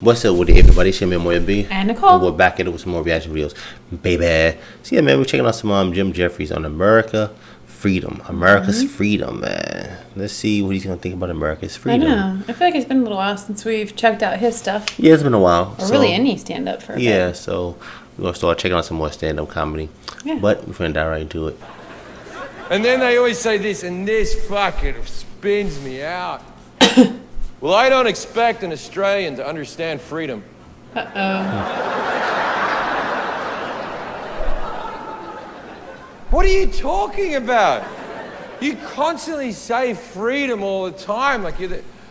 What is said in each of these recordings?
What's up with everybody? It's your man, Moya B. And Nicole. And we're back at it with some more reaction videos. Baby. So yeah, man, we're checking out some Jim Jeffries on America's Freedom, man. Let's see what he's going to think about America's freedom. I know. I feel like it's been a little while since we've checked out his stuff. Yeah, it's been a while. Or really any stand-up for a Yeah, bit. so we're going to start checking out some more stand-up comedy. Yeah. But we're going to dive right into it. And then they always say this, and this fucking spins me out. Well, I don't expect an Australian to understand freedom. What are you talking about? You constantly say freedom all the time. Like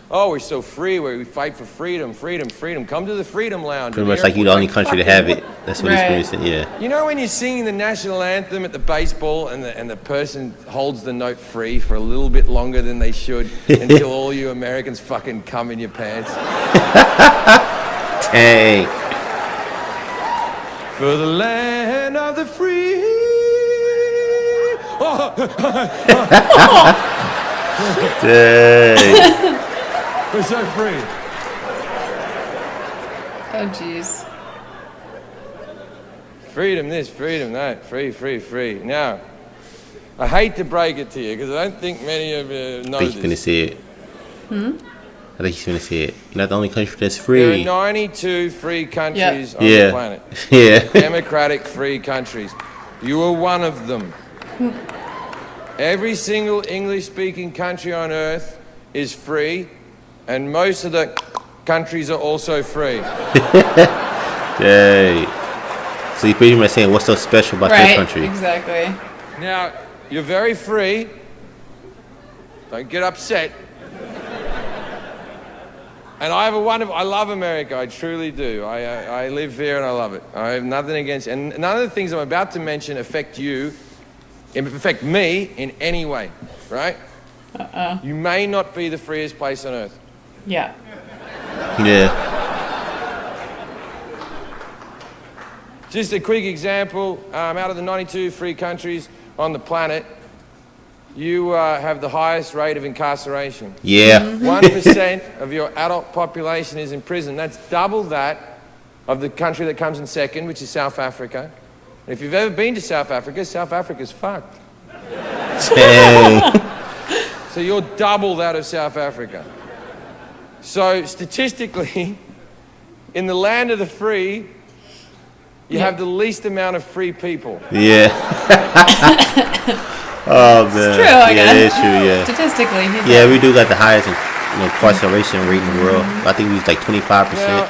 we're so free, we fight for freedom, freedom, freedom. Come to the Freedom Lounge. Pretty much like you're the only country to have it. That's what he's saying, yeah. You know when you're singing the national anthem at the baseball and the person holds the note free for a little bit longer than they should until all you Americans fucking come in your pants? Hey. For the land of the free. Dang. We're so free. Oh, jeez. Freedom this, freedom that, free, free, free. Now, I hate to break it to you because I don't think many of you know I think he's this. finna say it. I think he's finna say it. You're not the only country that's free. There are 92 free countries on the planet. Yeah. Democratic free countries. You are one of them. Every single English-speaking country on earth is free, and most of the countries are also free. Dang. So you're pretty much saying what's so special about this country? Exactly. Now, you're very free. Don't get upset. And I love America, I truly do. I live here and I love it. I have nothing against, and none of the things I'm about to mention affect me in any way, right? You may not be the freest place on earth. Yeah. Yeah. Just a quick example, out of the 92 free countries on the planet, you have the highest rate of incarceration. Yeah. 1% of your adult population is in prison. That's double that of the country that comes in second, which is South Africa. And if you've ever been to South Africa's fucked. Dang. So you're double that of South Africa. So statistically, in the land of the free, you have the least amount of free people. Yeah. Oh man. It's true, I guess. Yeah, it's true, yeah. Statistically. Yeah, we do got the highest incarceration rate in the world. I think we was like 25%. Now,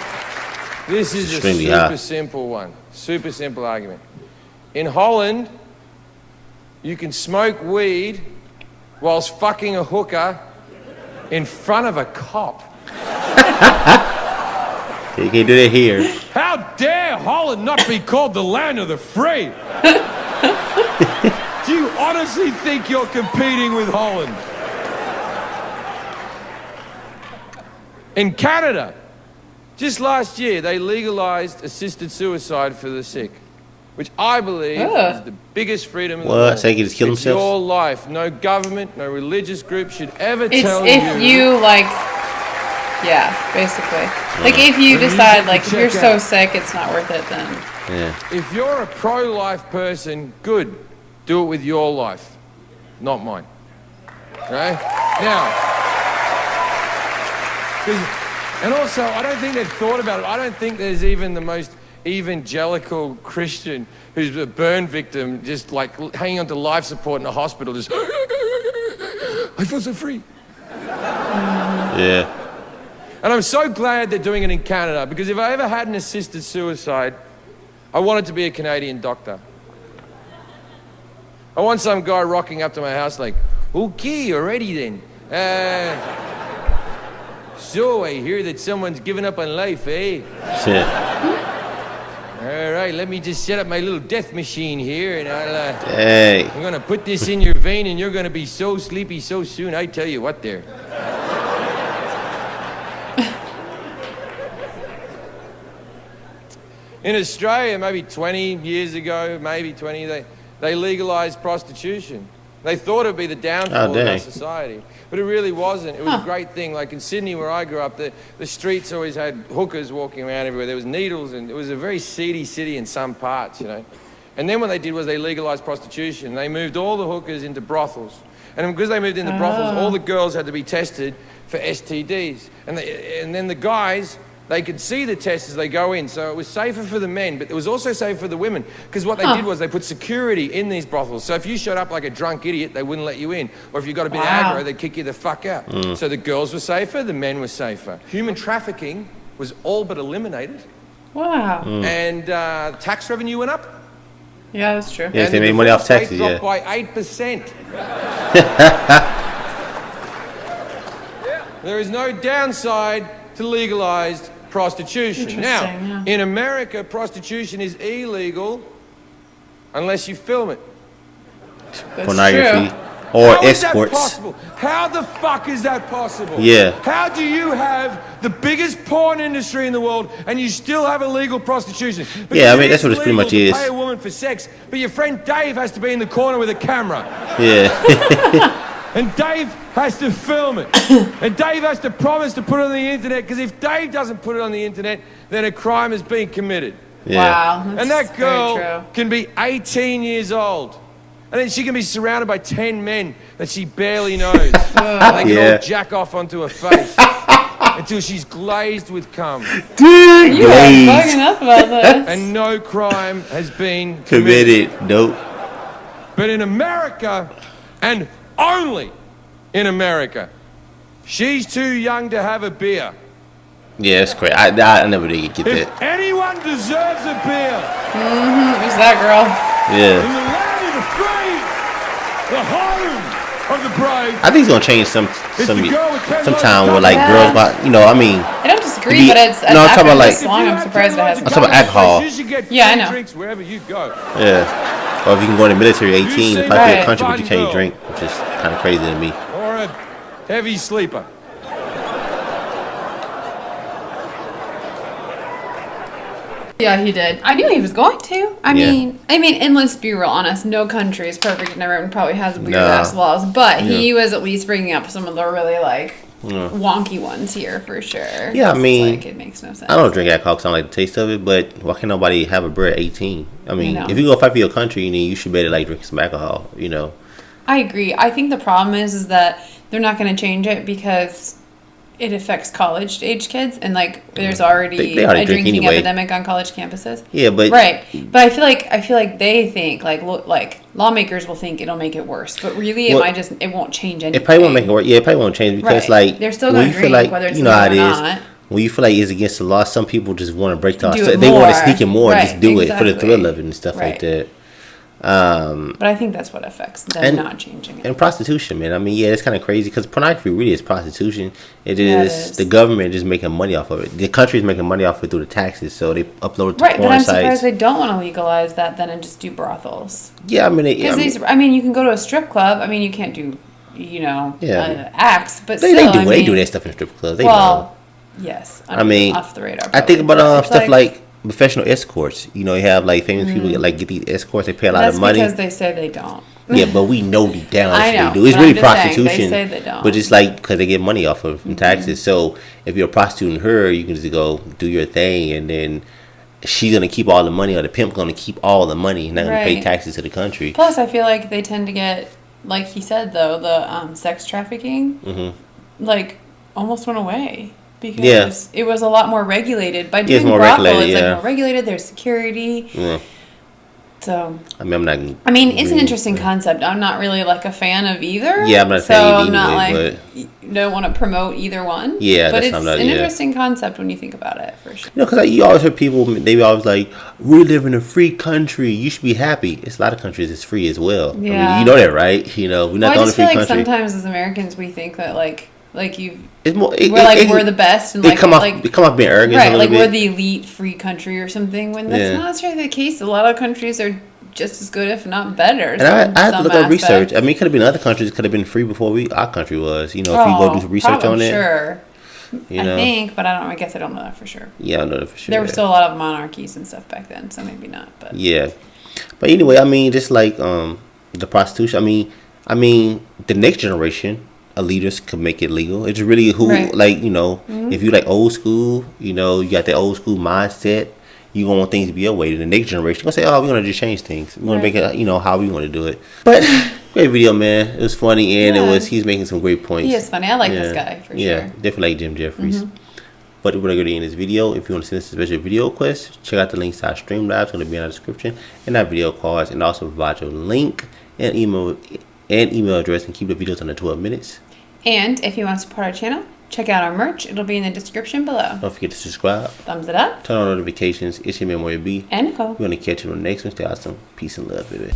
this is a extremely super high. simple one. Super simple argument. In Holland, you can smoke weed whilst fucking a hooker in front of a cop. You can't do that here. How dare Holland not be called the land of the free? Do you honestly think you're competing with Holland? In Canada, just last year, they legalized assisted suicide for the sick, which I believe is the biggest freedom in the world. What? So they can just kill It's themselves? your life. No government, no religious group should ever It's tell if you basically. Like if you decide if you're so sick it's not worth it, then. Yeah. If you're a pro-life person, good. Do it with your life, not mine. Okay? Now, and also, I don't think they've thought about it. I don't think there's even the most evangelical Christian who's a burn victim, just like hanging onto life support in a hospital, just, I feel so free. Yeah. And I'm so glad they're doing it in Canada, because if I ever had an assisted suicide, I want it to be a Canadian doctor. I want some guy rocking up to my house like, okay, already then. So I hear that someone's given up on life, eh? Shit. All right, let me just set up my little death machine here, and Hey. I'm gonna put this in your vein, and you're gonna be so sleepy so soon. I tell you what, there. In Australia, maybe 20 years ago, maybe 20, they legalized prostitution. They thought it would be the downfall of our dang. society. But it really wasn't. It was a great thing. Like in Sydney, where I grew up, the streets always had hookers walking around everywhere. There was needles, and it was a very seedy city in some parts, you know. And then what they did was they legalized prostitution. They moved all the hookers into brothels. And because they moved into brothels, all the girls had to be tested for STDs. And then the guys, they could see the tests as they go in. So it was safer for the men, but it was also safer for the women. Because what they did was they put security in these brothels. So if you showed up like a drunk idiot, they wouldn't let you in. Or if you got a bit aggro, they'd kick you the fuck out. So the girls were safer, the men were safer. Human trafficking was all but eliminated. Wow. And tax revenue went up. Yeah, that's true. Yeah, And they the made money off divorce rate taxes, dropped by 8%. There is no downside to legalized prostitution. Now, Interesting, in America, prostitution is illegal unless you film it. That's Pornography. true. Or How is that escorts. possible? How the fuck is that possible? Yeah. How do you have the biggest porn industry in the world and you still have illegal prostitution? Because Yeah, I mean, it that's what it pretty legal much to is. Pay a woman for sex, but your friend Dave has to be in the corner with a camera. Yeah. And Dave has to film it. And Dave has to promise to put it on the internet, because if Dave doesn't put it on the internet, then a crime has been committed. Yeah. Wow. And that's that very girl true. can be 18 years old. And then she can be surrounded by 10 men that she barely knows. And they can Yeah. all jack off onto her face until she's glazed with cum. Dude, You are Glaze. bugging up about this. And no crime has been Committed. Nope. But in America, and only in America, she's too young to have a beer. Yeah, it's crazy. I never did get If that. anyone deserves a beer, Who's that girl? in Yeah. the land of the free, the home of the brave, I think it's gonna change some sometime where like Yeah. girls buy, I mean, I don't disagree, Be- but it's no, I'm talking about, like- this long. I'm surprised it hasn't. I'm talking about alcohol. You should get Yeah, I free know. drinks wherever you go. yeah. Or if you can go in the military 18 You and fight for seem your like country, a but you fun can't girl. drink, which is kind of crazy to me. Or a heavy sleeper. Yeah, he did. I knew he was going to. I Yeah. mean, and let's be real honest. No country is perfect, and everyone probably has weird No. ass laws. But he Yeah. was at least bringing up some of the really wonky ones here for sure. Yeah, I It's mean, like, it makes no sense. I don't drink alcohol because I don't like the taste of it, but why can't nobody have a beer at 18? I mean, know. if you go fight for your country, then you should be able to like drink some alcohol. I agree. I think the problem is that they're not going to change it because it affects college age kids, and there's already, They already a drink drinking anyway. epidemic on college campuses. Yeah, but Right, but I feel like they think like lawmakers will think it'll make it worse, but really Well, it won't change anything. it probably won't make it work. Yeah, it probably won't change because Right. like They're still when gonna you feel drink, like whether it's you know how it legal or is. not. When you feel like it's against the law, some people just want to break the law. Do So it they want to more. sneak it more, and Right, just do it for the exactly. thrill of it and stuff like Right. that. But I think that's what affects them And- not changing it. And prostitution, man. I mean, yeah, it's kind of crazy because pornography really is prostitution. It Yeah, it is is. the government just making money off of it. The country is making money off of it through the taxes, so they upload it to Right, but porn I'm sites. surprised they don't want to legalize that then and just do brothels. Yeah, I mean, Because you can go to a strip club. I mean, you can't do, Yeah. acts, but they still, do. I They mean, do that stuff in strip clubs. They know. Well, yes. I mean, off the radar. I think probably, but about it's stuff like professional escorts. You have like famous people get these escorts. They pay a lot that's of money. because they say they don't. Yeah, but we know deep down I that's what know, they do. It's but really I'm just saying, prostitution. they say they don't. But it's like because they get money off of from taxes. So if you're prostituting her, you can just go do your thing, and then she's gonna keep all the money, or the pimp's gonna keep all the money, not gonna pay Right. taxes to the country. Plus, I feel like they tend to get, like he said though, the sex trafficking, almost went away because it was a lot more regulated. By doing more brothel, regulated, it's yeah. more regulated. There's security. Yeah. So I mean, I'm not. I mean, it's an really- interesting concept. I'm not really like a fan of either. Yeah, I'm not a so fan of I'm not either, like don't want to promote either one. Yeah, but that's it's what I'm not- an yeah. interesting concept when you think about it for sure. Because you always hear people, they always like, we live in a free country. You should be happy. It's a lot of countries that's free as well. I Yeah. mean, you know that, right? We're not Well, the I only just free feel like country. sometimes as Americans we think that It's more. we're the best and They like come off. like They come off being arrogant right a like little we're bit. the elite free country or something when that's Yeah. not necessarily the case. A lot of countries are just as good, if not better. And I had to look up research. I mean, it could have been other countries. It could have been free before our country was. If you go do some research on it. Sure. You I know. think, but I guess I don't know that for sure. Yeah, I know that for sure. There were still a lot of monarchies and stuff back then, so maybe not. But Yeah, but anyway, I mean, just like the prostitution. I mean, I mean, the next generation of leaders could make it legal. It's really who, Right. like, you know, if you like old school, you know, you got that old school mindset. You gonna want things to be your way. The next generation gonna say, "Oh, we're gonna just change things. We're gonna Right. make it, you know, how we want to do it." But great video, man. It was funny and Yeah. he's making some great points. He is funny. I like this guy for Yeah, sure. definitely like Jim Jeffries. But we're going to go in this video. If you want to send us a special video request, check out the links to our Streamlabs. It's going to be in our description and our video cards, and also provide your link and email address, and keep the videos under 12 minutes. And if you want to support our channel, check out our merch. It'll be in the description below. Don't forget to subscribe, Thumbs it up. turn on notifications. It's your man, Moya B. And Nicole. We're going to catch you on the next one. Stay awesome. Peace and love, baby.